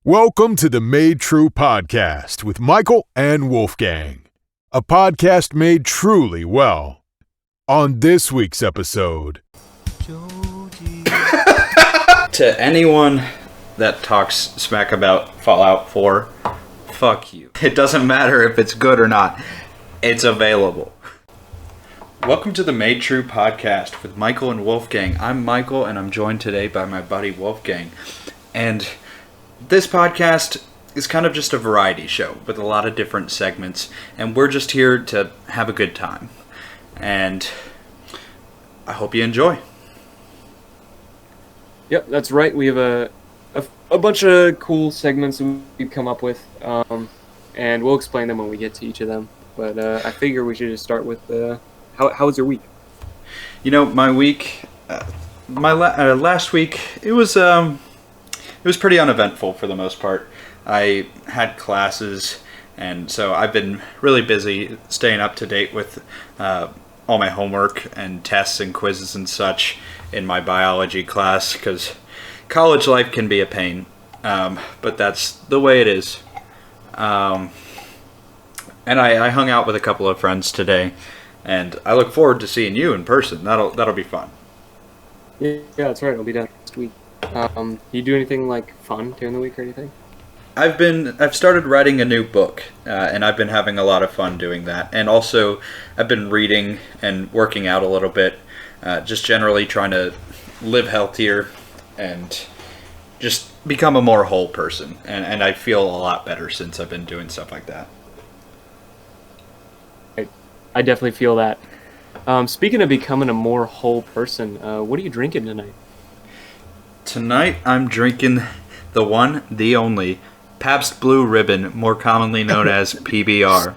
Welcome to the Made True podcast with Michael and Wolfgang, a podcast made truly well. On this week's episode, Joji. To anyone that talks smack about Fallout 4, fuck you. It doesn't matter if it's good or not. It's available. Welcome to the Made True podcast with Michael and Wolfgang. I'm Michael, and I'm joined today by my buddy Wolfgang. And this podcast is kind of just a variety show with a lot of different segments, and we're just here to have a good time. And I hope you enjoy. Yep, that's right. We have a bunch of cool segments we've come up with, and we'll explain them when we get to each of them. But I figure we should just start with how was your week? You know, my week, last week, it was pretty uneventful for the most part. I had classes, and so I've been really busy staying up to date with all my homework and tests and quizzes and such in my biology class, because college life can be a pain, but that's the way it is. And I hung out with a couple of friends today, and I look forward to seeing you in person. That'll be fun. Yeah, that's right. I'll be down next week. You do anything like fun during the week or anything? I've started writing a new book, and I've been having a lot of fun doing that. And also, I've been reading and working out a little bit, just generally trying to live healthier and just become a more whole person. And I feel a lot better since I've been doing stuff like that. I definitely feel that. Speaking of becoming a more whole person, what are you drinking tonight? Tonight, I'm drinking the one, the only, Pabst Blue Ribbon, more commonly known as PBR.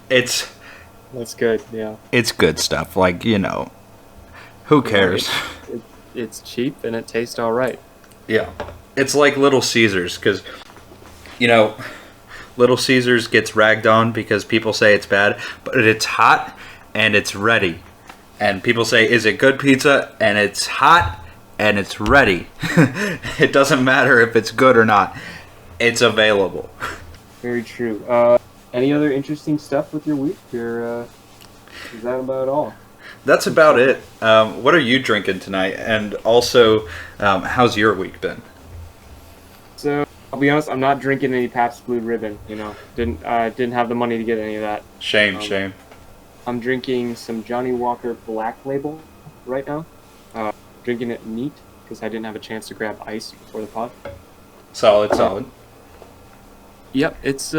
That's good, yeah. It's good stuff, like, you know, who cares? It's cheap and it tastes all right. Yeah, it's like Little Caesars, because, you know, Little Caesars gets ragged on because people say it's bad, but it's hot and it's ready. And people say, is it good pizza? And it's hot and it's ready. It doesn't matter if it's good or not. It's available. Very true. Any other interesting stuff with your week? Is that about all? That's about it. What are you drinking tonight? And also, how's your week been? So, I'll be honest, I'm not drinking any Pabst Blue Ribbon, you know. Didn't have the money to get any of that. Shame. I'm drinking some Johnny Walker Black Label right now. Drinking it neat because I didn't have a chance to grab ice before the pod. Solid. Yep, it's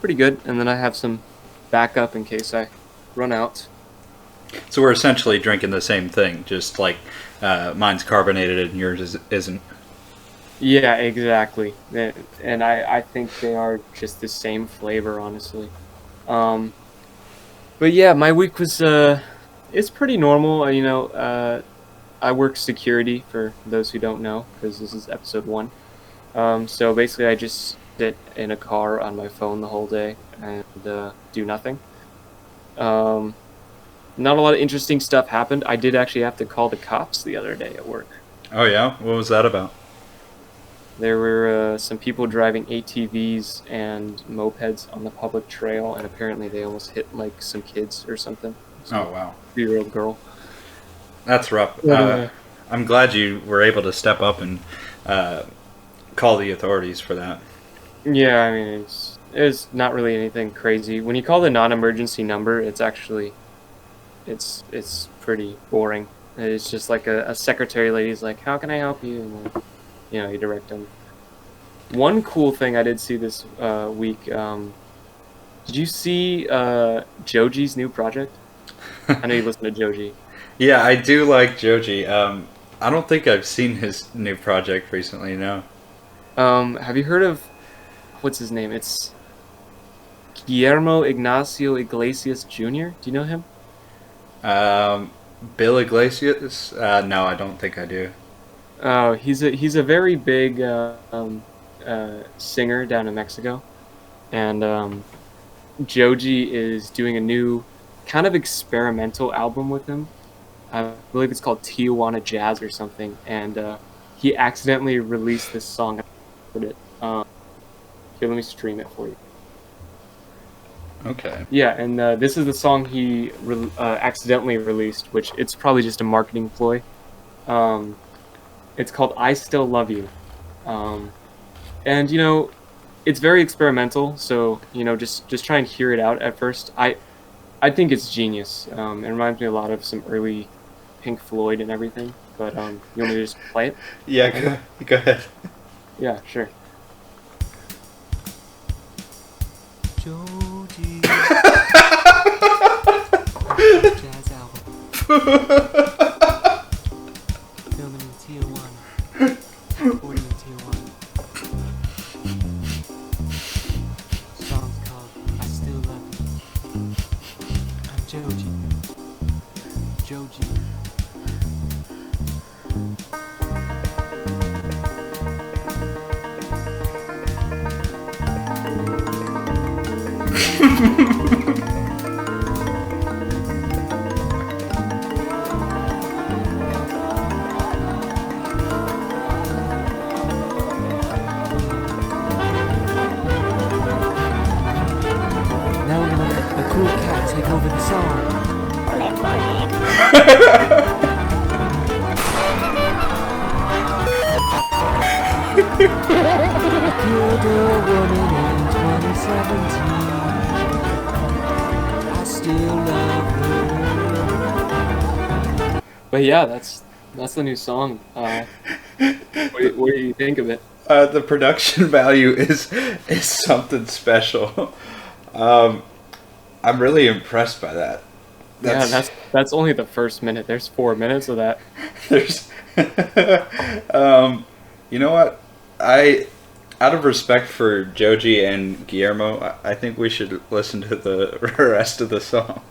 pretty good, and then I have some backup in case I run out. So we're essentially drinking the same thing, just like mine's carbonated and yours isn't. Yeah, exactly. And I think they are just the same flavor, honestly. But yeah, my week was it's pretty normal. You know, I work security for those who don't know, because this is episode 1. So basically, I just sit in a car on my phone the whole day and do nothing. Not a lot of interesting stuff happened. I did actually have to call the cops the other day at work. Oh yeah? What was that about? There were some people driving ATVs and mopeds on the public trail, and apparently they almost hit like some kids or something. Oh wow. 3-year-old girl. That's rough. I'm glad you were able to step up and call the authorities for that. Yeah, I mean, it's not really anything crazy. When you call the non-emergency number, it's actually, it's pretty boring. It's just like a secretary lady's like, how can I help you? And then, you know, you direct them. One cool thing I did see this week, did you see Joji's new project? I know you listen to Joji. Yeah, I do like Joji. I don't think I've seen his new project recently, no. Have you heard of, what's his name? It's Guillermo Ignacio Iglesias Jr. Do you know him? Bill Iglesias? No, I don't think I do. Oh, he's a very big singer down in Mexico, and Joji is doing a new kind of experimental album with him. I believe it's called Tijuana Jazz or something, and he accidentally released this song. Here, let me stream it for you. Okay. Yeah, and this is the song he accidentally released, which it's probably just a marketing ploy. It's called "I Still Love You," and it's very experimental. So just try and hear it out at first. I think it's genius. It reminds me a lot of some early Pink Floyd and everything. But you want me to just play it? Yeah, go ahead. Yeah, sure. Joji. Jazz album. Filming in Tijuana. Recording in Tijuana. Song's called I Still Love You. I'm Joji. Joji. Now I'm gonna let the cool cat take over the song. I killed a woman in 2017. I still love her. But yeah, that's the new song. What do you think of it? The production value is something special. I'm really impressed by that. That's only the first minute. There's 4 minutes of that. There's, you know what? Out of respect for Joji and Guillermo, I think we should listen to the rest of the song.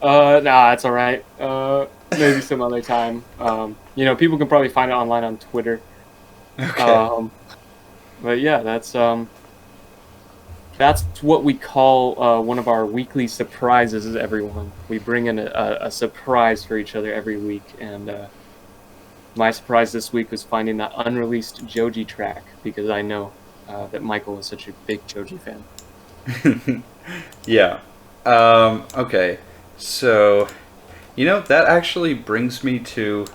Nah, it's all right. Maybe some other time. People can probably find it online on Twitter. Okay. But yeah, that's what we call one of our weekly surprises, everyone. We bring in a surprise for each other every week, and my surprise this week was finding that unreleased Joji track, because I know that Michael is such a big Joji fan. Yeah. Okay. So, that actually brings me to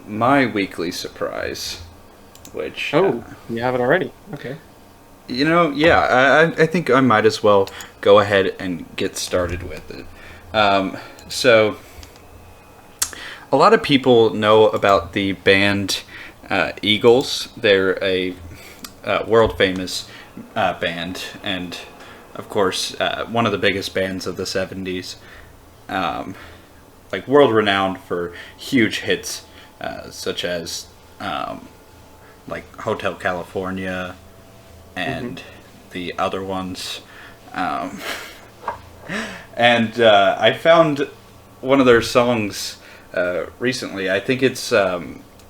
my weekly surprise, which... Oh, you have it already? Okay. Yeah, I think I might as well go ahead and get started with it. So, a lot of people know about the band Eagles. They're a world-famous band, and, of course, one of the biggest bands of the 70s. World-renowned for huge hits, such as, Hotel California, and the other ones. And I found one of their songs recently. I think it's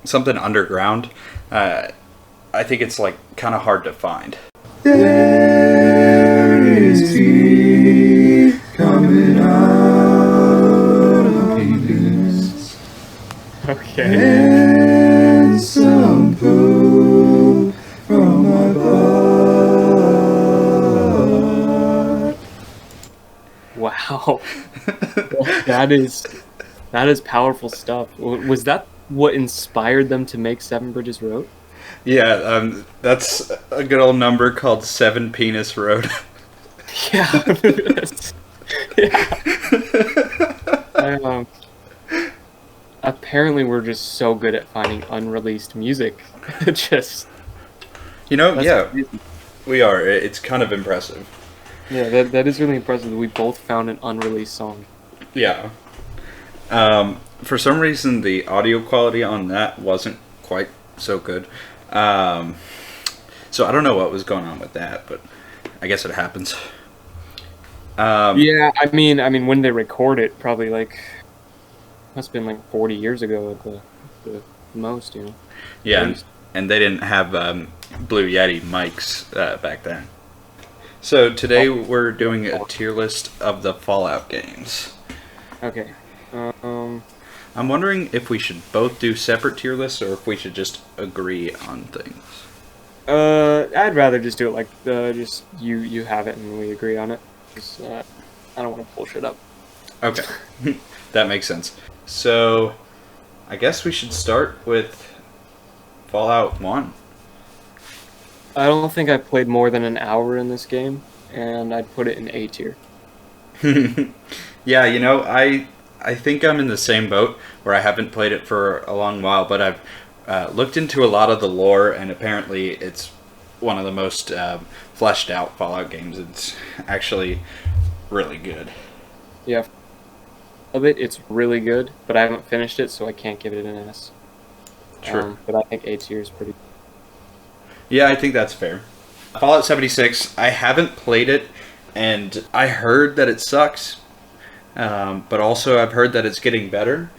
something underground. I think it's kind of hard to find. There is tea coming out of penis. Okay. And some poo from my butt. Wow. That is powerful stuff. Was that what inspired them to make Seven Bridges Road? Yeah, that's a good old number called 7 Penis Road. Yeah. Yeah. Apparently we're just so good at finding unreleased music. Just yeah, crazy. we are. It's kind of impressive. Yeah, that is really impressive that we both found an unreleased song. Yeah. For some reason, the audio quality on that wasn't quite so good. So I don't know what was going on with that, but I guess it happens. Yeah, I mean, when they record it, probably must have been 40 years ago at the most, Yeah, and they didn't have Blue Yeti mics back then. So today we're doing a tier list of the Fallout games. Okay. I'm wondering if we should both do separate tier lists or if we should just agree on things. I'd rather just do it like just you have it and we agree on it. 'Cause, I don't want to pull shit up. Okay, that makes sense. So, I guess we should start with Fallout 1. I don't think I played more than an hour in this game, and I'd put it in A tier. Yeah, I think I'm in the same boat where I haven't played it for a long while, but I've looked into a lot of the lore, and apparently it's one of the most fleshed out Fallout games. It's actually really good. Yeah, of it, it's really good, but I haven't finished it, so I can't give it an S. Sure. But I think A tier is pretty. Yeah, I think that's fair. Fallout 76, I haven't played it, and I heard that it sucks, but also I've heard that it's getting better.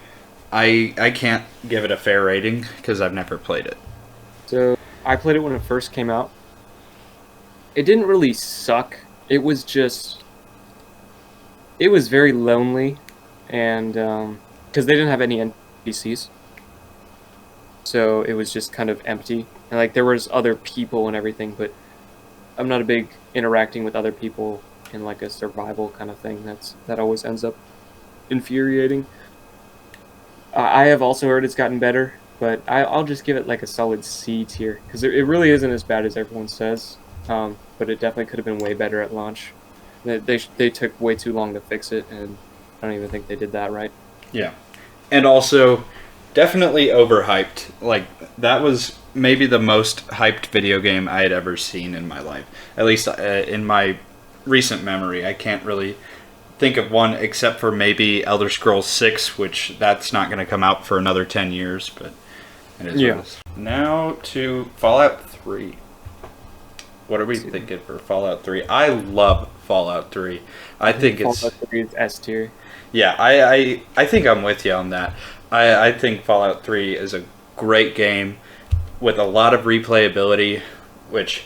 I can't give it a fair rating because I've never played it. So I played it when it first came out. It didn't really suck. It was just, it was very lonely, and because they didn't have any NPCs, so it was just kind of empty. And like there was other people and everything, but I'm not a big interacting with other people in like a survival kind of thing. That always ends up infuriating. I have also heard it's gotten better, but I'll just give it like a solid C tier because it really isn't as bad as everyone says. But it definitely could have been way better at launch. They took way too long to fix it, and I don't even think they did that right. Yeah. And also, definitely overhyped. Like, that was maybe the most hyped video game I had ever seen in my life. At least in my recent memory. I can't really think of one except for maybe Elder Scrolls 6, which that's not going to come out for another 10 years, but it is what it is. Now to Fallout 3. What are we thinking for Fallout 3? I love Fallout 3. I think it's... Fallout 3 is S tier. Yeah, I think I'm with you on that. I think Fallout 3 is a great game with a lot of replayability, which,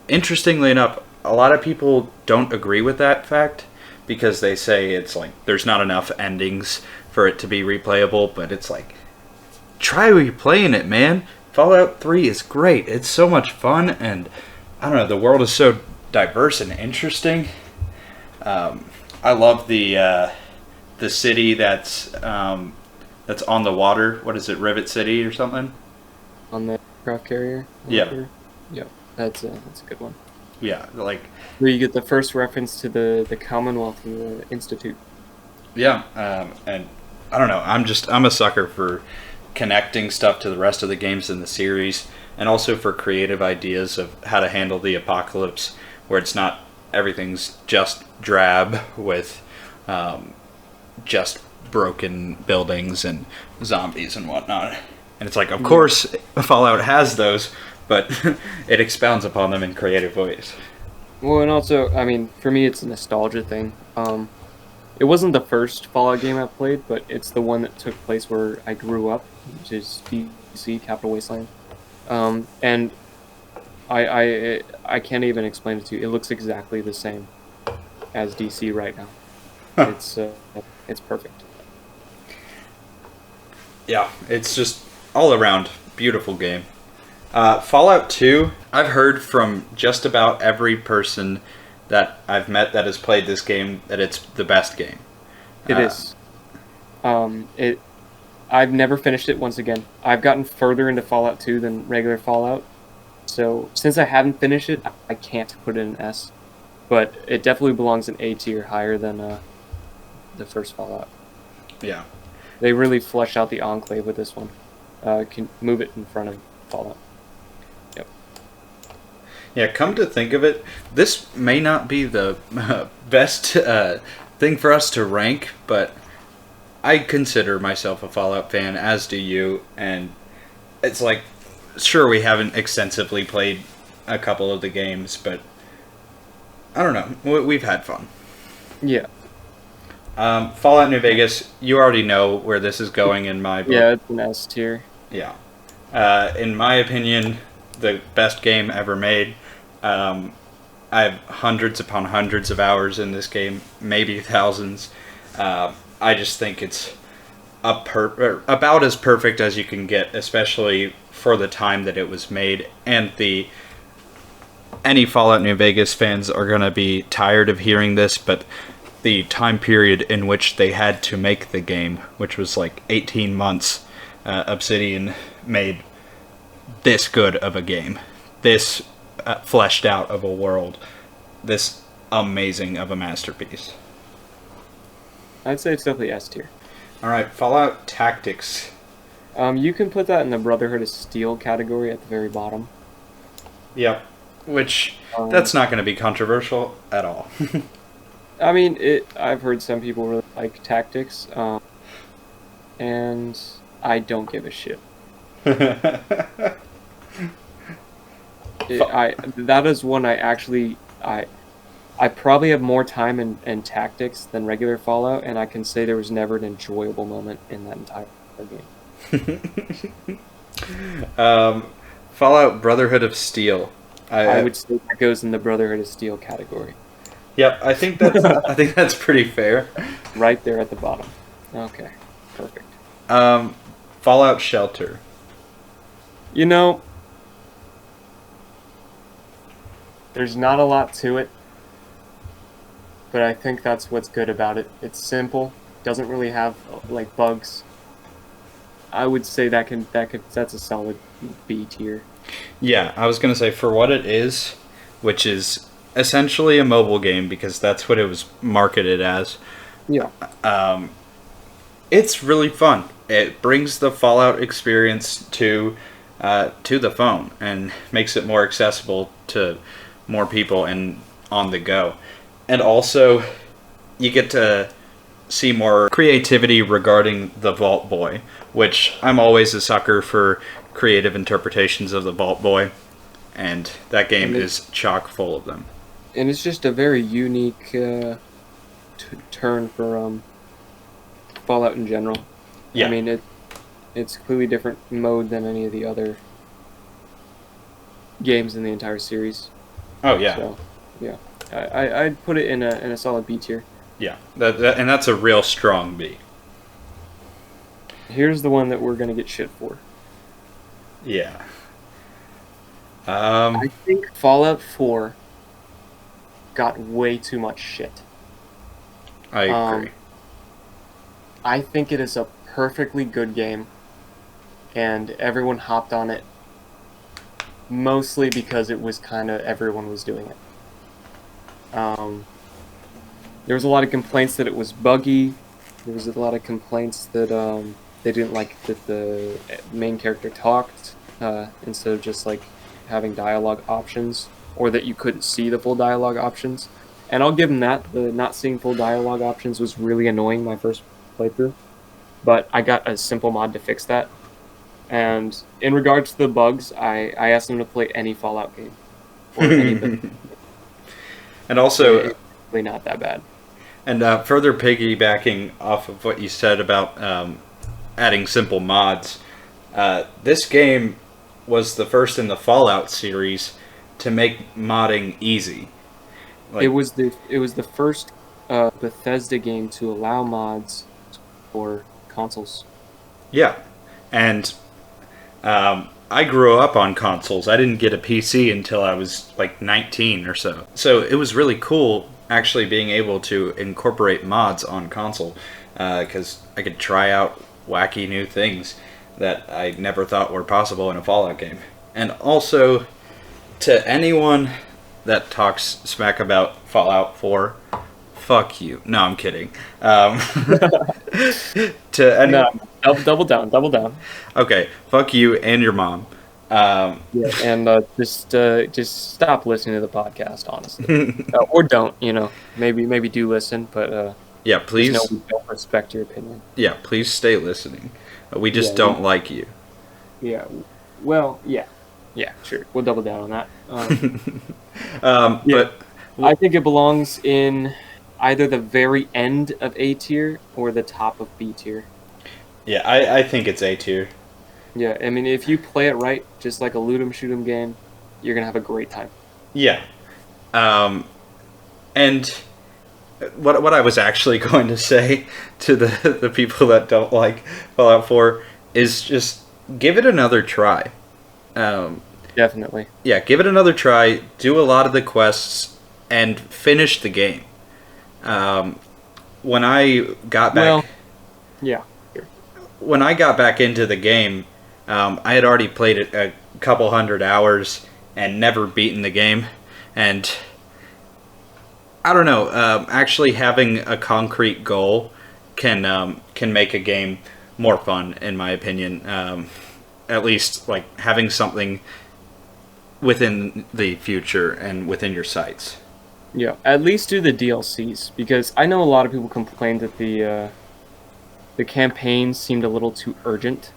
interestingly enough, a lot of people don't agree with that fact because they say it's like there's not enough endings for it to be replayable, but it's like, try replaying it, man. Fallout 3 is great. It's so much fun, and I don't know, the world is so diverse and interesting. I love the city that's on the water. What is it, Rivet City or something? On the craft carrier? Yeah. Yep, that's a good one. Yeah, like... Where you get the first reference to the Commonwealth and the Institute. Yeah, and I don't know, I'm a sucker for connecting stuff to the rest of the games in the series, and also for creative ideas of how to handle the apocalypse, where it's not everything's just drab with just broken buildings and zombies and whatnot. And it's like, of course, Fallout has those, but it expounds upon them in creative ways. Well, and also, I mean, for me, it's a nostalgia thing. It wasn't the first Fallout game I played, but it's the one that took place where I grew up, which is DC, Capital Wasteland. And I can't even explain it to you. It looks exactly the same as DC right now. It's perfect. Yeah, it's just all around beautiful game. Fallout 2, I've heard from just about every person that I've met that has played this game that it's the best game. It is. I've never finished it once again. I've gotten further into Fallout 2 than regular Fallout. So since I haven't finished it, I can't put it in S. But it definitely belongs in A tier, higher than the first Fallout. Yeah. They really flesh out the Enclave with this one. Can move it in front of Fallout. Yep. Yeah, come to think of it, this may not be the best thing for us to rank, but I consider myself a Fallout fan, as do you, and it's like, sure, we haven't extensively played a couple of the games, but I don't know, we've had fun. Yeah. Fallout New Vegas, you already know where this is going in my book. Yeah, it's an S tier. Yeah. In my opinion, the best game ever made. I have hundreds upon hundreds of hours in this game, maybe thousands. I just think it's about as perfect as you can get, especially for the time that it was made, and any Fallout New Vegas fans are going to be tired of hearing this, but the time period in which they had to make the game, which was like 18 months, Obsidian made this good of a game, this fleshed out of a world, this amazing of a masterpiece. I'd say it's definitely S tier. All right, Fallout Tactics. You can put that in the Brotherhood of Steel category at the very bottom. Yep. Which, that's not going to be controversial at all. I mean, I've heard some people really like Tactics, and I don't give a shit. That is one I probably have more time in Tactics than regular Fallout, and I can say there was never an enjoyable moment in that entire game. Fallout Brotherhood of Steel. I would say that goes in the Brotherhood of Steel category. Yep, I think that's pretty fair. Right there at the bottom. Okay, perfect. Fallout Shelter. You know, there's not a lot to it, but I think that's what's good about it. It's simple, doesn't really have like bugs. I would say that's a solid B tier. Yeah, I was going to say, for what it is, which is essentially a mobile game, because that's what it was marketed as. Yeah. It's really fun. It brings the Fallout experience to the phone and makes it more accessible to more people and on the go. And also, you get to see more creativity regarding the Vault Boy, which I'm always a sucker for creative interpretations of the Vault Boy, and that game is chock full of them. And it's just a very unique turn for Fallout in general. Yeah. I mean, it's a completely different mode than any of the other games in the entire series. Oh yeah. So, yeah, I'd put it in a solid B tier. Yeah, and that's a real strong B. Here's the one that we're gonna get shit for. Yeah. I think Fallout 4 got way too much shit. I agree. I think it is a perfectly good game, and everyone hopped on it mostly because it was kind of everyone was doing it. There was a lot of complaints that it was buggy. There was a lot of complaints that they didn't like that the main character talked instead of just like having dialogue options, or that you couldn't see the full dialogue options. And I'll give them that. The not seeing full dialogue options was really annoying my first playthrough, but I got a simple mod to fix that. And in regards to the bugs, I asked them to play any Fallout game. Or any And also, it's really not that bad. And further piggybacking off of what you said about adding simple mods, this game was the first in the Fallout series to make modding easy. Like, It was the first Bethesda game to allow mods for consoles. yeah, and I grew up on consoles. I didn't get a PC until I was like 19 or so. So it was really cool actually being able to incorporate mods on console, because I could try out wacky new things that I never thought were possible in a Fallout game. And also, to anyone that talks smack about Fallout 4, fuck you. No, I'm kidding. To anyone... No, double down. Okay, fuck you and your mom. Yeah, and just stop listening to the podcast, honestly, or don't. Maybe do listen, but yeah, please. No, we don't respect your opinion. Yeah, please stay listening. We just don't like you. Yeah. Well, yeah, sure. We'll double down on that. But I think it belongs in either the very end of A tier or the top of B tier. Yeah, I think it's A tier. Yeah, I mean, if you play it right, just like a loot 'em shoot 'em game, you're gonna have a great time. Yeah. And what I was actually going to say to the people that don't like Fallout 4 is just give it another try. Definitely. Yeah, give it another try. Do a lot of the quests and finish the game. When I got back, Well, yeah. when I got back into the game, I had already played it a couple hundred hours and never beaten the game. And I don't know. Actually, having a concrete goal can make a game more fun, in my opinion. At least, like having something within the future and within your sights. Yeah, at least do the DLCs, because I know a lot of people complained that the campaign seemed a little too urgent.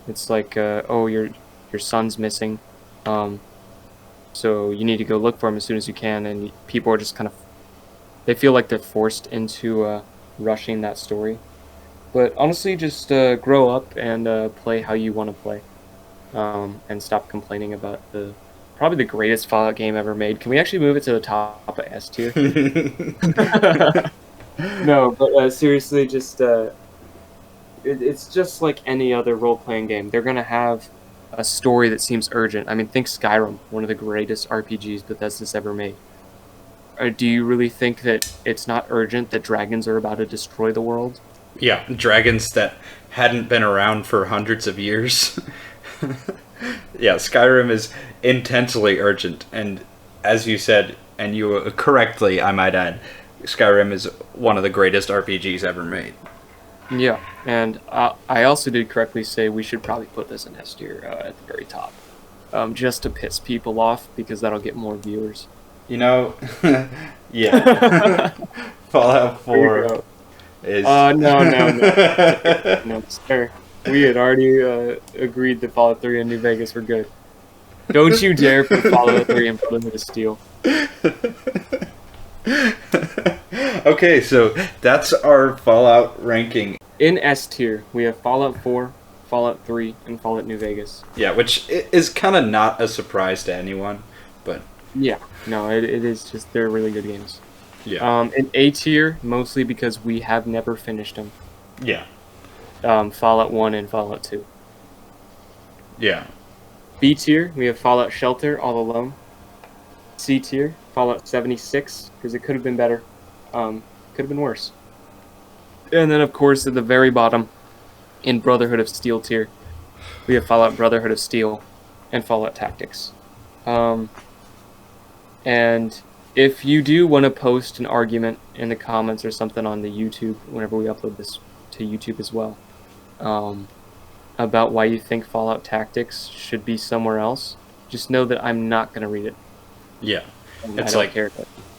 It's like, oh, your son's missing, so you need to go look for him as soon as you can, and people are just kind of, they feel like they're forced into rushing that story. But honestly, just grow up and play how you want to play, and stop complaining about probably the greatest Fallout game ever made. Can we actually move it to the top of S tier? No, but seriously, just it's just like any other role-playing game. They're gonna have a story that seems urgent. I mean, think Skyrim, one of the greatest RPGs Bethesda's ever made. Or do you really think that it's not urgent that dragons are about to destroy the world? Yeah, dragons that hadn't been around for hundreds of years. Yeah, Skyrim is intensely urgent, and as you said, and you correctly, I might add, Skyrim is one of the greatest RPGs ever made. Yeah, and I also did correctly say we should probably put this in S tier at the very top, just to piss people off, because that'll get more viewers. You know, yeah, Fallout 4 is... No, sir. We had already agreed that Fallout 3 and New Vegas were good. Don't you dare put Fallout 3 and Brotherhood of Steel. Okay, so that's our Fallout ranking. In S tier, we have Fallout 4, Fallout 3, and Fallout New Vegas. Yeah, which is kind of not a surprise to anyone, but... Yeah, no, it is just, they're really good games. Yeah. In A tier, mostly because we have never finished them. Yeah. Fallout 1 and Fallout 2. Yeah. B tier, we have Fallout Shelter, All Alone. C tier, Fallout 76, because it could have been better. Could have been worse. And then, of course, at the very bottom, in Brotherhood of Steel tier, we have Fallout Brotherhood of Steel and Fallout Tactics. And if you do want to post an argument in the comments or something on the YouTube, whenever we upload this to YouTube as well, about why you think Fallout Tactics should be somewhere else, just know that I'm not going to read it. Yeah. And I don't care.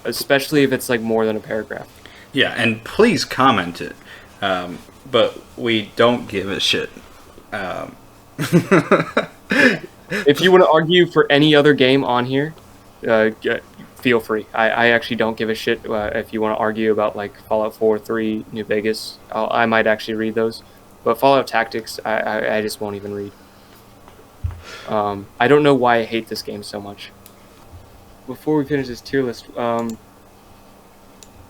Especially if it's like more than a paragraph. Yeah, and please comment it. But we don't give a shit. If you want to argue for any other game on here, feel free. I actually don't give a shit if you want to argue about like Fallout 4, 3, New Vegas. I might actually read those. But Fallout Tactics, I just won't even read. I don't know why I hate this game so much. Before we finish this tier list,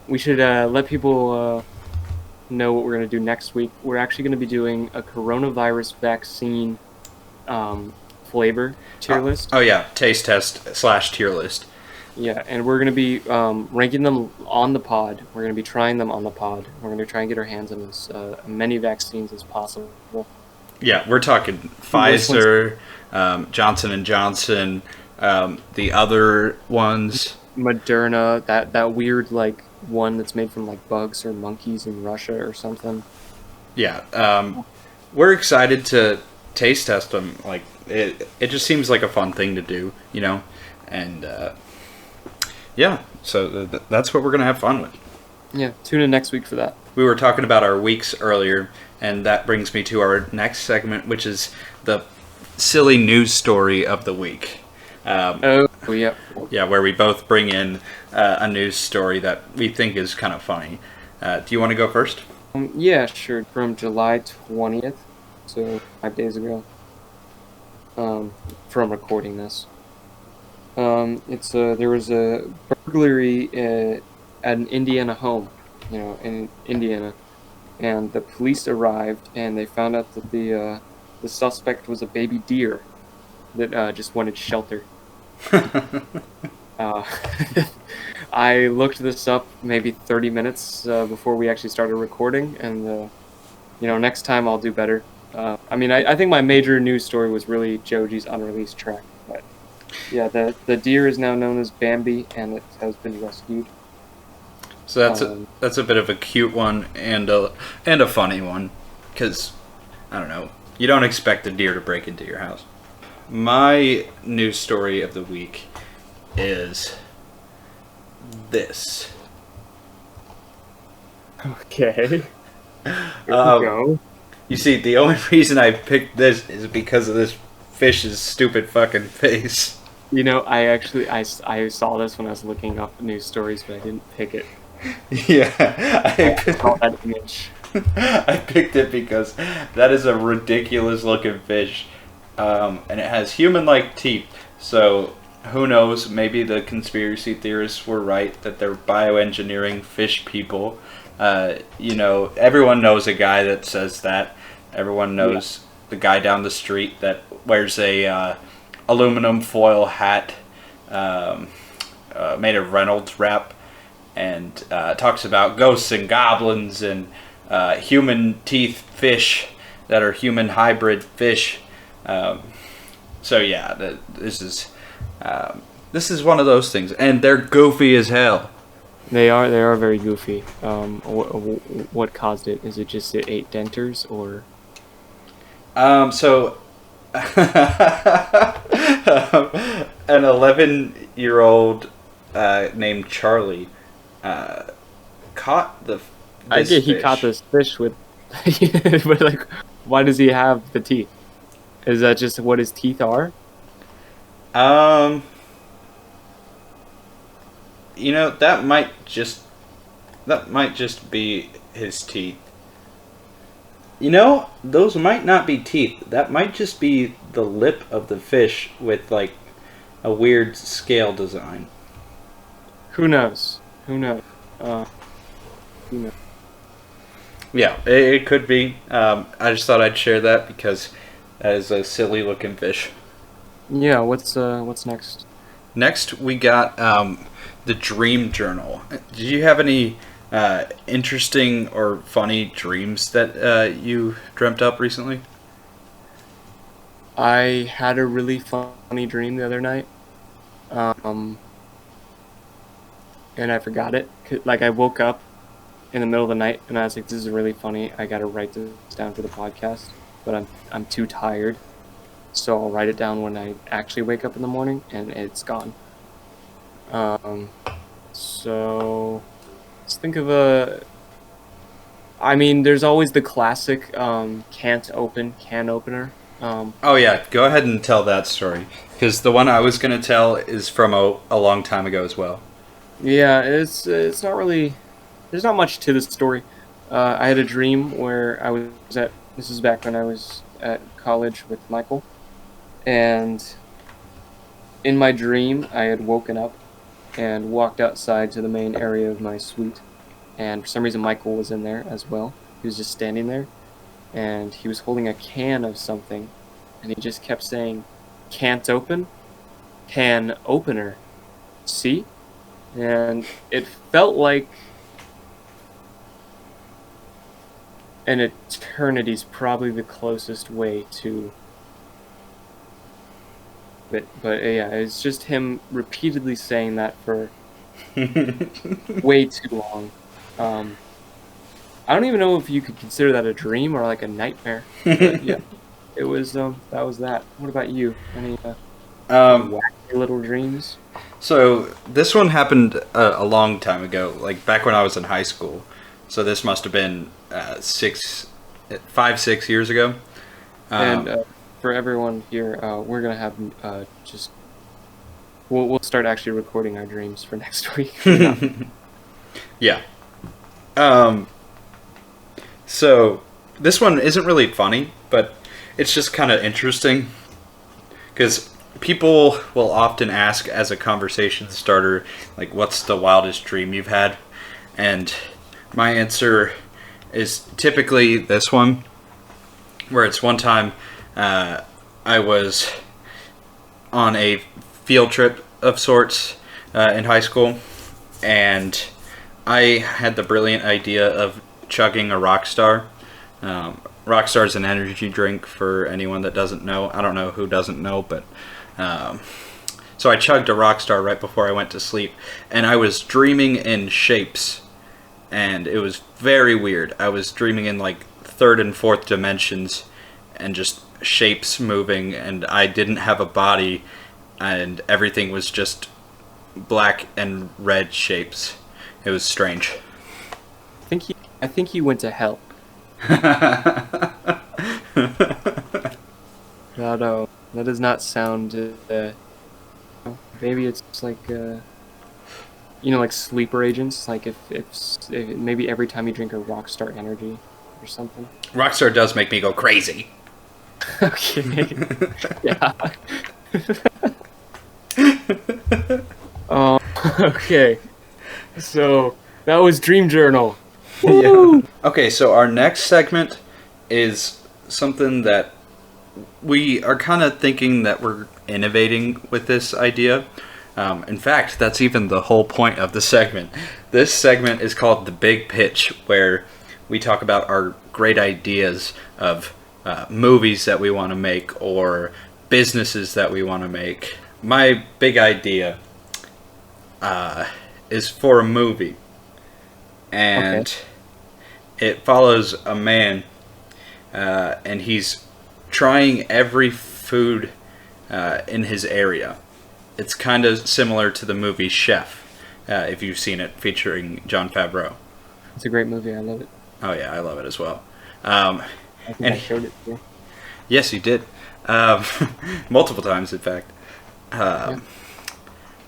we should let people know what we're going to do next week. We're actually going to be doing a coronavirus vaccine flavor tier list. Oh yeah, taste test / tier list. Yeah, and we're going to be ranking them on the pod. We're going to be trying them on the pod. We're going to try and get our hands on as many vaccines as possible. Yeah, we're talking Pfizer, Johnson & Johnson, the other ones. Moderna, that weird like one that's made from like bugs or monkeys in Russia or something. Yeah, we're excited to taste test them. Like it just seems like a fun thing to do, you know, and yeah, so that's what we're gonna have fun with. Yeah, tune in next week for that. We were talking about our weeks earlier, and that brings me to our next segment, which is the silly news story of the week. Oh, yeah. Yeah, where we both bring in a news story that we think is kind of funny. Do you want to go first? Yeah, sure. From July 20th, so 5 days ago, from recording this. There was a burglary at an Indiana home, in Indiana, and the police arrived and they found out that the suspect was a baby deer, that just wanted shelter. Uh, I looked this up maybe 30 minutes before we actually started recording, and next time I'll do better. I think my major news story was really Joji's unreleased track, but yeah, the deer is now known as Bambi, and it has been rescued. So that's a bit of a cute one and a funny one, because I don't know, you don't expect a deer to break into your house. My news story of the week is this. Okay. Here we go. You see, the only reason I picked this is because of this fish's stupid fucking face. I saw this when I was looking up news stories, but I didn't pick it. Yeah, I saw that image. I picked it because that is a ridiculous looking fish, and it has human-like teeth. So who knows? Maybe the conspiracy theorists were right that they're bioengineering fish people. Everyone knows a guy that says that. Everyone knows the guy down the street that wears a aluminum foil hat made of Reynolds wrap and talks about ghosts and goblins and human teeth fish that are human hybrid fish. This is one of those things, and they're goofy as hell. They are very goofy. What caused it? Is it just it ate denters, or? An 11-year-old named Charlie caught this he caught this fish with, but like, why does he have the teeth? Is that just what his teeth are? That might just be his teeth. Those might not be teeth. That might just be the lip of the fish with like a weird scale design. Who knows? Yeah, it could be. I just thought I'd share that because that is a silly looking fish. Yeah, what's next? Next, we got the Dream Journal. Did you have any interesting or funny dreams that you dreamt up recently? I had a really funny dream the other night, and I forgot it. Like, I woke up in the middle of the night, and I was like, "This is really funny. I gotta write this down for the podcast," but I'm too tired, so I'll write it down when I actually wake up in the morning, and it's gone. So let's think of there's always the classic can opener. Oh yeah, go ahead and tell that story, because the one I was going to tell is from a long time ago as well. Yeah, it's not really, there's not much to this story. I had a dream where this is back when I was at college with Michael, and in my dream I had woken up and walked outside to the main area of my suite, and for some reason Michael was in there as well. He was just standing there, and he was holding a can of something, and he just kept saying, "Can't open? Can opener. See?" And it felt like an eternity's probably the closest way to it. But yeah, it's just him repeatedly saying that for way too long. I don't even know if you could consider that a dream or like a nightmare. But yeah, it was that was that. What about you? Any wacky little dreams? So this one happened a long time ago, like back when I was in high school. So this must have been 6 years ago. And for everyone here, we're gonna have we'll start actually recording our dreams for next week. Yeah. So this one isn't really funny, but it's just kind of interesting because people will often ask as a conversation starter, like, what's the wildest dream you've had? And my answer is typically this one, where it's one time I was on a field trip of sorts in high school, and I had the brilliant idea of chugging a Rockstar. Rockstar is an energy drink for anyone that doesn't know. I don't know who doesn't know, but so I chugged a Rockstar right before I went to sleep, and I was dreaming in shapes, and it was very weird. I was dreaming in like third and fourth dimensions, and just shapes moving, and I didn't have a body, and everything was just black and red shapes. It was strange. I think he went to hell. That does not sound. Maybe it's like like sleeper agents. Like if maybe every time you drink a Rockstar Energy or something. Rockstar does make me go crazy. Okay. Yeah. Oh, okay. So that was Dream Journal. Yeah. Okay, so our next segment is something that we are kind of thinking that we're innovating with this idea. In fact, that's even the whole point of the segment. This segment is called The Big Pitch, where we talk about our great ideas of movies that we want to make or businesses that we want to make. My big idea is for a movie, and it follows a man, and he's trying every food in his area. It's kind of similar to the movie Chef, if you've seen it, featuring Jon Favreau. It's a great movie. I love it. Oh yeah, I love it as well. I think I showed it to you. Yes, you did. Multiple times, in fact.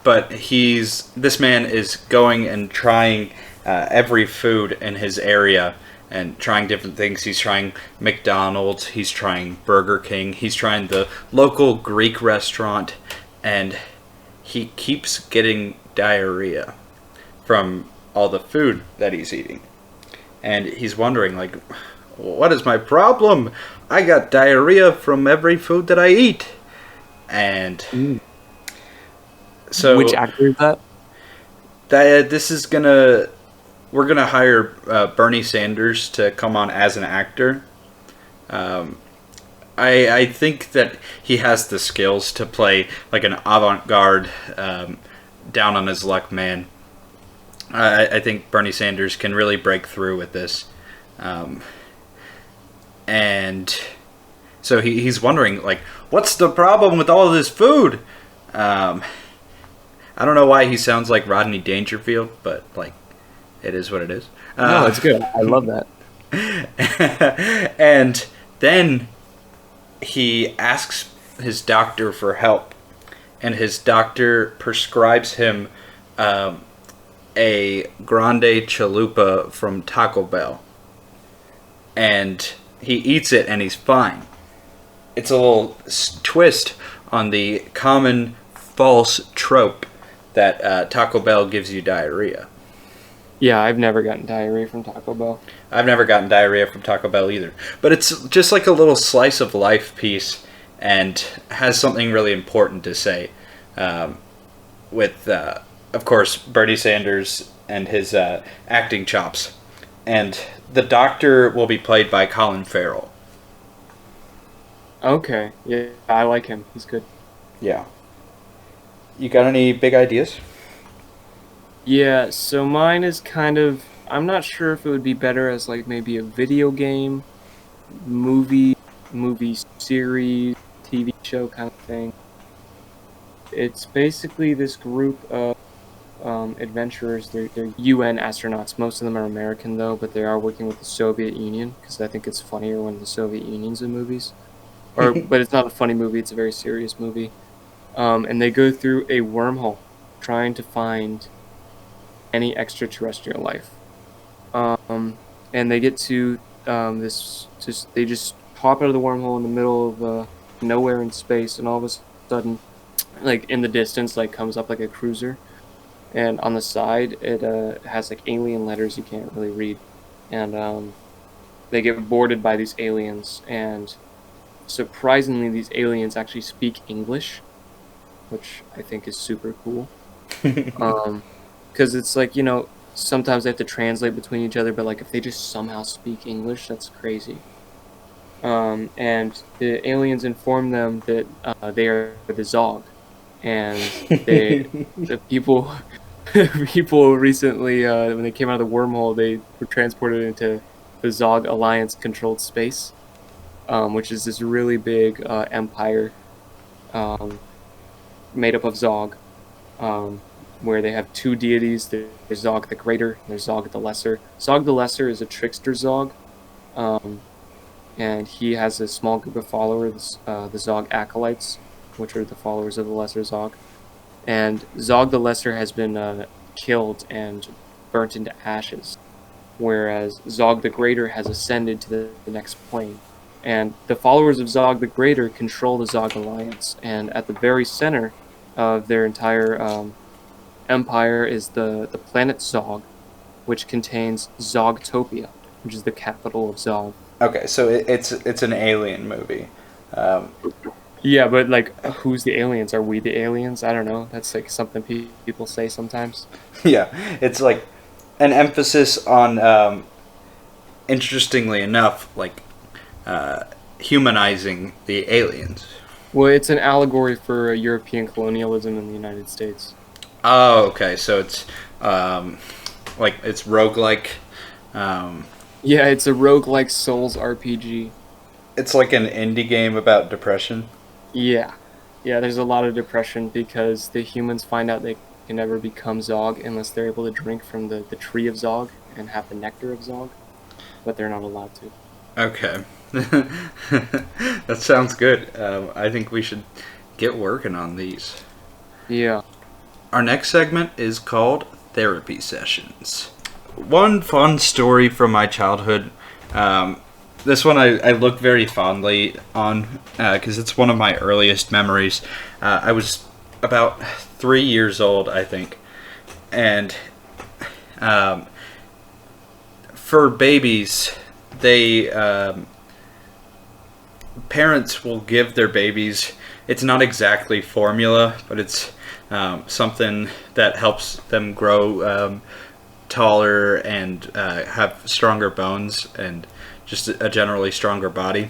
But this man is going and trying every food in his area and trying different things. He's trying McDonald's, he's trying Burger King, he's trying the local Greek restaurant, and he keeps getting diarrhea from all the food that he's eating. And he's wondering, like, what is my problem? I got diarrhea from every food that I eat. And so, which actor is that? We're gonna hire Bernie Sanders to come on as an actor. I think that he has the skills to play like an avant-garde, down on his luck man. I think Bernie Sanders can really break through with this. And so he's wondering, like, what's the problem with all of this food? I don't know why he sounds like Rodney Dangerfield, but, like, it is what it is. No, it's good. I love that. And then he asks his doctor for help, and his doctor prescribes him a grande chalupa from Taco Bell. And he eats it, and he's fine. It's a little twist on the common false trope that Taco Bell gives you diarrhea. Yeah, I've never gotten diarrhea from Taco Bell. I've never gotten diarrhea from Taco Bell either. But it's just like a little slice of life piece, and has something really important to say. With, of course, Bernie Sanders and his acting chops. And the doctor will be played by Colin Farrell. Okay, yeah, I like him. He's good. Yeah. You got any big ideas? Yeah, so mine is kind of... I'm not sure if it would be better as, like, maybe a video game, movie series, TV show kind of thing. It's basically this group of adventurers. They're UN astronauts. Most of them are American, though, but they are working with the Soviet Union, because I think it's funnier when the Soviet Union's in movies. But it's not a funny movie, it's a very serious movie. And they go through a wormhole trying to find any extraterrestrial life. And they get to they just pop out of the wormhole in the middle of nowhere in space, and all of a sudden, like in the distance, like comes up like a cruiser, and on the side it has like alien letters you can't really read, and they get boarded by these aliens, and surprisingly these aliens actually speak English, which I think is super cool. Because it's like, sometimes they have to translate between each other, but like if they just somehow speak English, that's crazy. And the aliens inform them that they are the Zog, and the people people recently when they came out of the wormhole, they were transported into the Zog Alliance controlled space, which is this really big empire made up of Zog, where they have two deities. There's Zog the Greater, and there's Zog the Lesser. Zog the Lesser is a trickster Zog, and he has a small group of followers, the Zog Acolytes, which are the followers of the Lesser Zog. And Zog the Lesser has been killed and burnt into ashes, whereas Zog the Greater has ascended to the next plane. And the followers of Zog the Greater control the Zog Alliance, and at the very center of their entire empire is the planet Zog, which contains Zogtopia, which is the capital of Zog. Okay, so it's an alien movie. Yeah, but like, who's the aliens? Are we the aliens? I don't know. That's like something people say sometimes. Yeah, it's like an emphasis on, interestingly enough, like humanizing the aliens. Well, it's an allegory for European colonialism in the United States. Oh, okay. So it's like it's roguelike. Yeah, it's a roguelike Souls RPG. It's like an indie game about depression. Yeah, there's a lot of depression because the humans find out they can never become Zog unless they're able to drink from the tree of Zog and have the nectar of Zog, but they're not allowed to. Okay. That sounds good. I think we should get working on these. Yeah. Our next segment is called Therapy Sessions. One fun story from my childhood. This one I look very fondly on because it's one of my earliest memories. I was about 3 years old, I think. And for babies, parents will give their babies, it's not exactly formula, but it's something that helps them grow taller and have stronger bones and just a generally stronger body.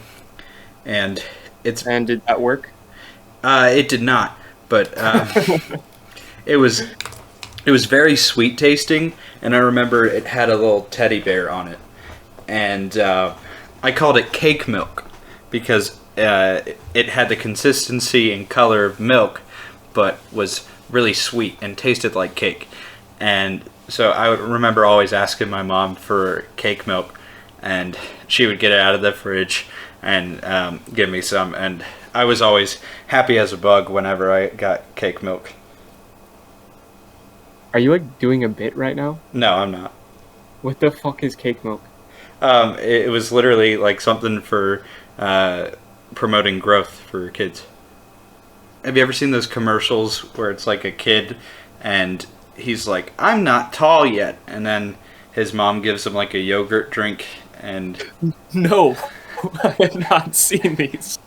And did that work? It did not, but it was very sweet tasting, and I remember it had a little teddy bear on it, and I called it cake milk because it had the consistency and color of milk, but was really sweet and tasted like cake. And so I would remember always asking my mom for cake milk, and she would get it out of the fridge and give me some, and I was always happy as a bug whenever I got cake milk. Are you like doing a bit right now? No, I'm not. What the fuck is cake milk? It was literally like something for promoting growth for kids. Have you ever seen those commercials where it's like a kid and he's like, I'm not tall yet, and then his mom gives him like a yogurt drink and... No, I have not seen these.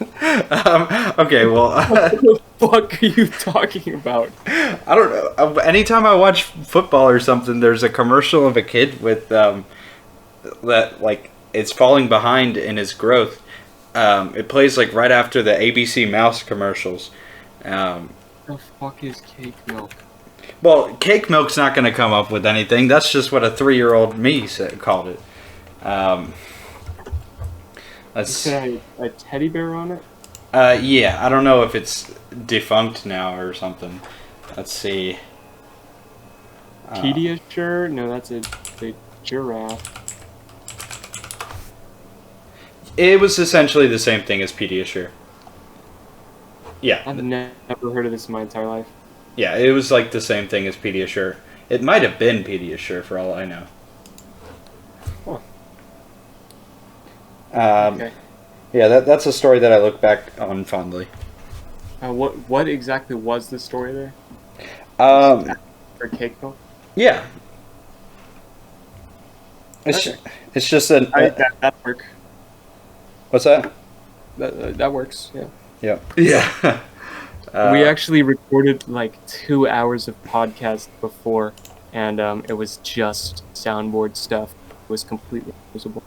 Okay, well... What the fuck are you talking about? I don't know. Anytime I watch football or something, there's a commercial of a kid with that, like, it's falling behind in his growth. It plays, like, right after the ABC Mouse commercials. The fuck is cake milk? Well, cake milk's not going to come up with anything. That's just what a 3-year-old me called it. Is there a teddy bear on it? Yeah, I don't know if it's defunct now or something. Let's see. Pediasure? No, that's a giraffe. It was essentially the same thing as Pediasure. Yeah. I've never heard of this in my entire life. Yeah, it was like the same thing as Pediasure. It might have been Pediasure for all I know. Huh. Okay. Yeah, that's a story that I look back on fondly. What exactly was the story there? For cake milk? Yeah. It's just an... that work. What's that? That works, yeah. Yeah. Yeah. We actually recorded like 2 hours of podcast before, and it was just soundboard stuff. It was completely usable.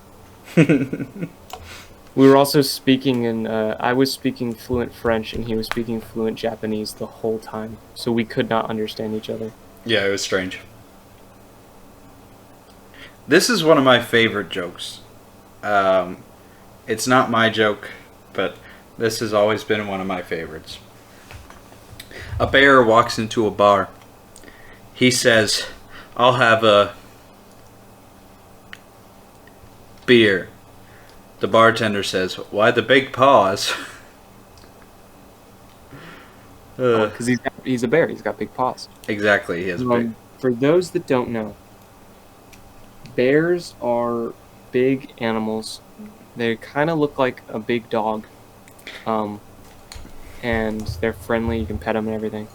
We were also speaking in, I was speaking fluent French and he was speaking fluent Japanese the whole time, so we could not understand each other. Yeah, it was strange. This is one of my favorite jokes. It's not my joke, but this has always been one of my favorites. A bear walks into a bar. He says, "I'll have a beer." The bartender says, "Why the big paws?" Because he's a bear, he's got big paws. Exactly, he has big. For those that don't know, bears are big animals. They kind of look like a big dog. And they're friendly, you can pet them and everything.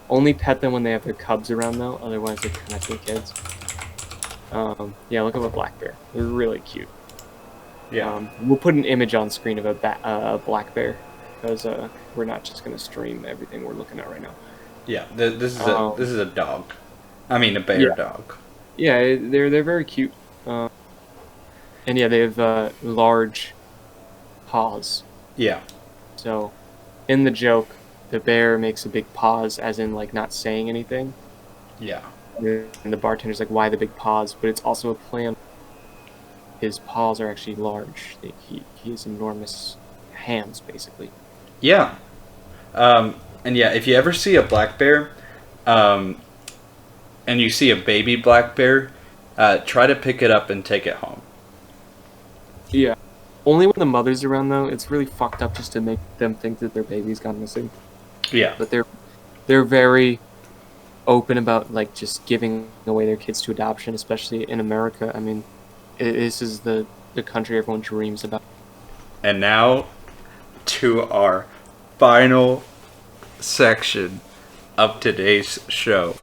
Only pet them when they have their cubs around though, otherwise they kind of think kids. Yeah, look at a black bear. They're really cute. Yeah. We'll put an image on screen of a black bear, because we're not just going to stream everything we're looking at right now. Yeah, this is a dog. I mean, a bear dog. Yeah, they're very cute. And yeah, they have large paws. Yeah. So, in the joke, the bear makes a big pause, as in like not saying anything. Yeah. And the bartender's like, "Why the big pause?" But it's also a plan. His paws are actually large. He has enormous hands, basically. Yeah. And yeah, if you ever see a black bear, and you see a baby black bear, try to pick it up and take it home. Yeah. Only when the mother's around, though. It's really fucked up just to make them think that their baby's gone missing. Yeah. But they're very open about like just giving away their kids to adoption, especially in America. I mean, this is the country everyone dreams about. And now to our final section of today's show.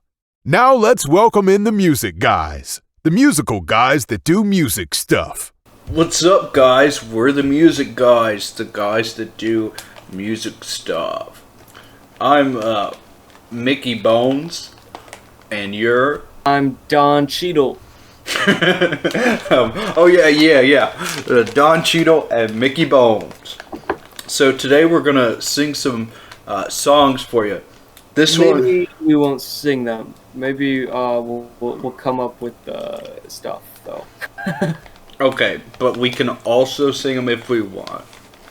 Now let's welcome in the music guys. The musical guys that do music stuff. What's up, guys? We're the music guys, the guys that do music stuff. I'm Mickey Bones, and you're... I'm Don Cheadle. Oh yeah. Don Cheadle and Mickey Bones. So today we're gonna sing some songs for you. Maybe we won't sing them. Maybe we'll come up with stuff though. Okay, but we can also sing them if we want.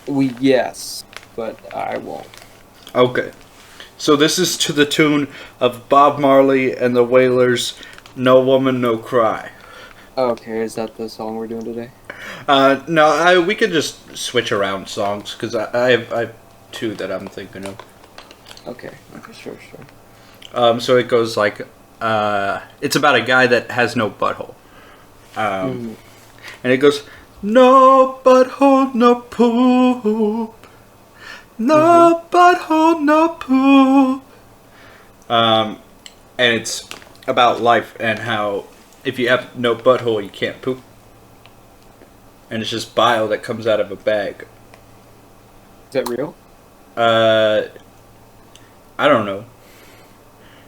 Yes, but I won't. Okay, so this is to the tune of Bob Marley and the Wailers, "No Woman, No Cry." Okay, is that the song we're doing today? No, we could just switch around songs, because I have two that I'm thinking of. Okay, sure. So it goes like, it's about a guy that has no butthole. And it goes, "No butthole, no poop. No butthole, no poop." And it's about life and how if you have no butthole, you can't poop. And it's just bile that comes out of a bag. Is that real? I don't know.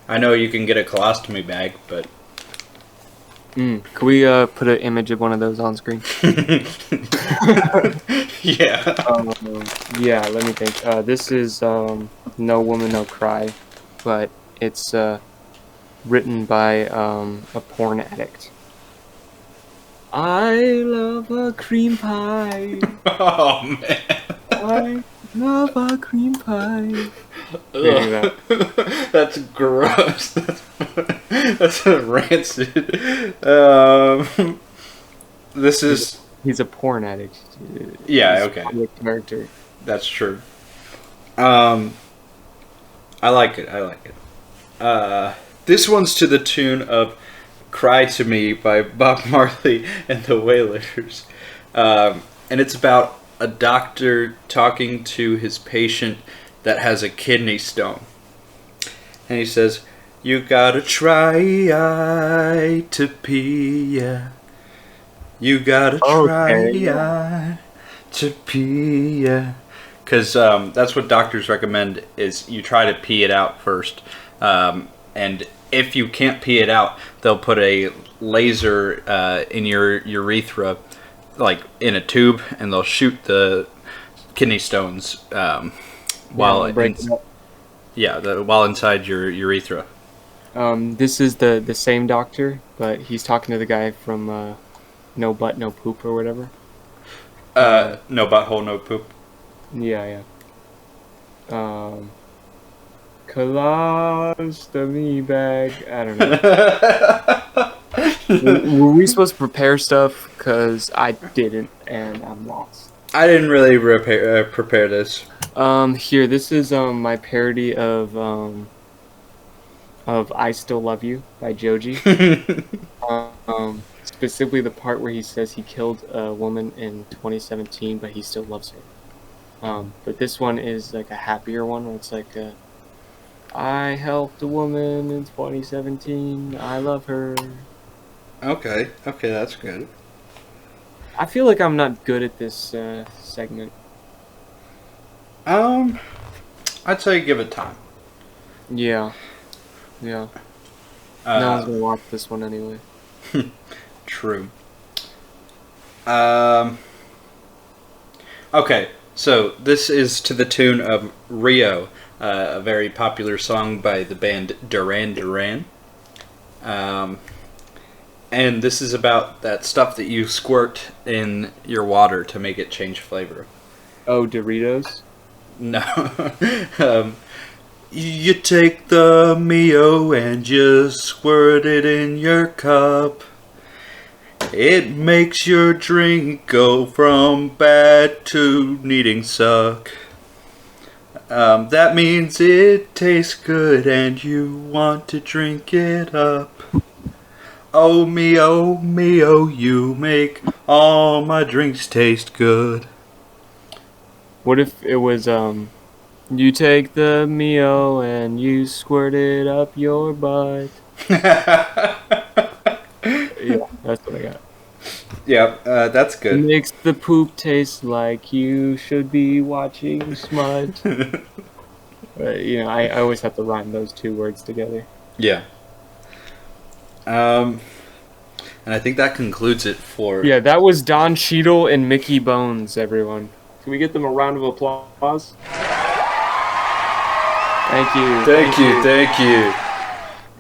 I know you can get a colostomy bag, but... Can we put an image of one of those on screen? Yeah. Yeah, let me think. This is No Woman, No Cry, but it's written by a porn addict. I love a cream pie. Oh, man. I love a cream pie. That's gross. That's rancid. This is... He's a porn addict. Yeah, He's okay. a character. That's true. I like it. This one's to the tune of "Cry to Me" by Bob Marley and the Wailers. And it's about a doctor talking to his patient that has a kidney stone. And he says, "You gotta try to pee, yeah. You gotta try to pee, yeah. because that's what doctors recommend, is you try to pee it out first. And if you can't pee it out, they'll put a laser in your urethra, like in a tube, and they'll shoot the kidney stones while inside your urethra. This is the same doctor, but he's talking to the guy from No Butt, No Poop or whatever. No butthole, no poop. Yeah. Colostomy bag. I don't know. Were we supposed to prepare stuff? Because I didn't, and I'm lost. I didn't really prepare this. Here, this is my parody of "I Still Love You" by Joji. Specifically the part where he says he killed a woman in 2017, but he still loves her. But this one is like a happier one, where it's like, I helped a woman in 2017. I love her. Okay, that's good. I feel like I'm not good at this segment. I'd say give it time. Yeah. No one's gonna watch this one anyway. True. Okay, so this is to the tune of Rio, a very popular song by the band Duran Duran. And this is about that stuff that you squirt in your water to make it change flavor. Oh, Doritos? No. You take the Mio and you squirt it in your cup. It makes your drink go from bad to needing suck. That means it tastes good and you want to drink it up. Oh Mio, you make all my drinks taste good. What if it was, you take the Mio and you squirt it up your butt? Yeah, that's what I got. Yeah, that's good. It makes the poop taste like you should be watching smut. I always have to rhyme those two words together. Yeah. And I think that concludes it for... Yeah, that was Don Cheadle and Mickey Bones, everyone. Can we get them a round of applause? Thank you. Thank you.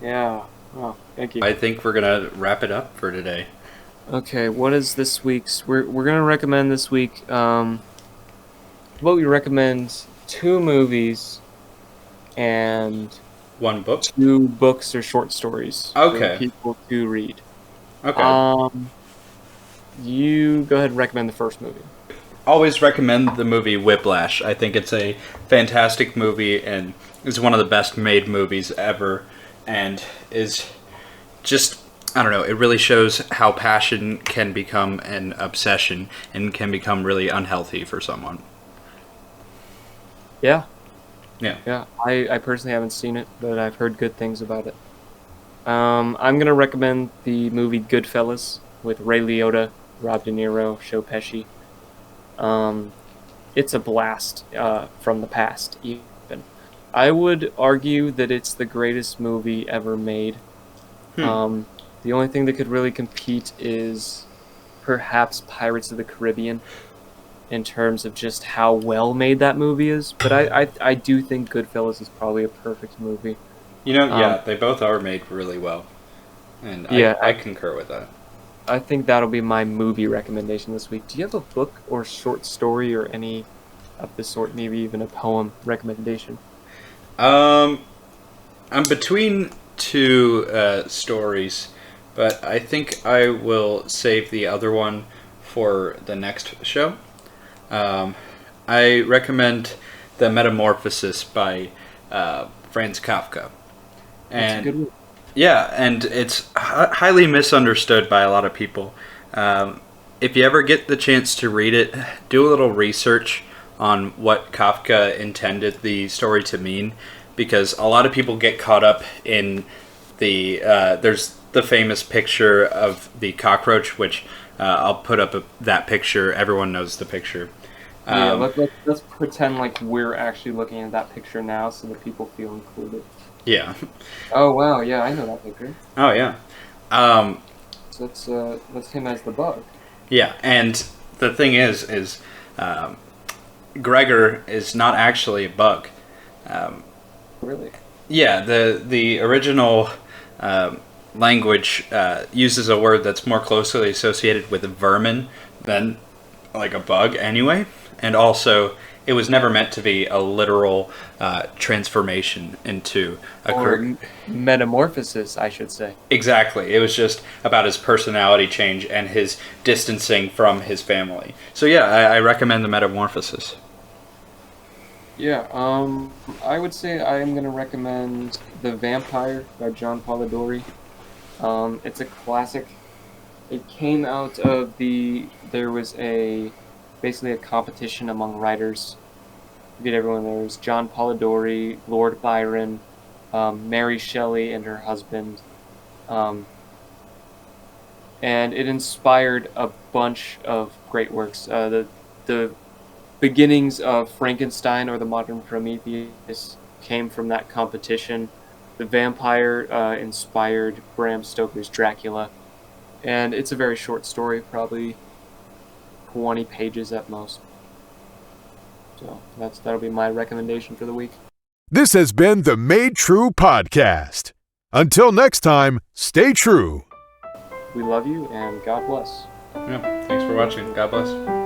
Yeah. Oh, thank you. I think we're gonna wrap it up for today. Okay, what is this week's? We're gonna recommend this week. What we recommend 2 movies and one book, 2 books or short stories. Okay. For people to read. Okay. You go ahead and recommend the first movie. Always recommend the movie Whiplash. I think it's a fantastic movie and is one of the best made movies ever, and is just, I don't know, it really shows how passion can become an obsession and can become really unhealthy for someone. Yeah. Yeah. I personally haven't seen it, but I've heard good things about it. I'm gonna recommend the movie Goodfellas with Ray Liotta, Rob De Niro, Joe Pesci. It's a blast from the past, even. I would argue that it's the greatest movie ever made. The only thing that could really compete is perhaps Pirates of the Caribbean in terms of just how well made that movie is. But I do think Goodfellas is probably a perfect movie. Yeah, they both are made really well. And I concur with that. I think that'll be my movie recommendation this week. Do you have a book or short story or any of the sort, maybe even a poem recommendation? I'm between 2 stories, but I think I will save the other one for the next show. I recommend The Metamorphosis by Franz Kafka. That's a good one. Yeah, and it's highly misunderstood by a lot of people. If you ever get the chance to read it, do a little research on what Kafka intended the story to mean, because a lot of people get caught up in there's the famous picture of the cockroach, which I'll put up that picture. Everyone knows the picture. Yeah, let's pretend like we're actually looking at that picture now so that people feel included. Yeah. Oh wow, yeah, I know that picture. Oh yeah. So that's him as the bug. Yeah, and the thing is Gregor is not actually a bug. Really? Yeah, the original language uses a word that's more closely associated with vermin than like a bug anyway, and also it was never meant to be a literal transformation into a Metamorphosis, I should say. Exactly. It was just about his personality change and his distancing from his family. So yeah, I recommend the Metamorphosis. Yeah, I would say I'm gonna recommend The Vampire by John Polidori. It's a classic. It came out of there was basically a competition among writers. Forget everyone. There was John Polidori, Lord Byron, Mary Shelley and her husband, and it inspired a bunch of great works. The beginnings of Frankenstein or the modern Prometheus came from that competition. The Vampire inspired Bram Stoker's Dracula, and it's a very short story, probably 20 pages at most. So that'll be my recommendation for the week. This has been the Made True Podcast. Until next time, stay true. We love you, and God bless. Yeah, thanks for watching. God bless.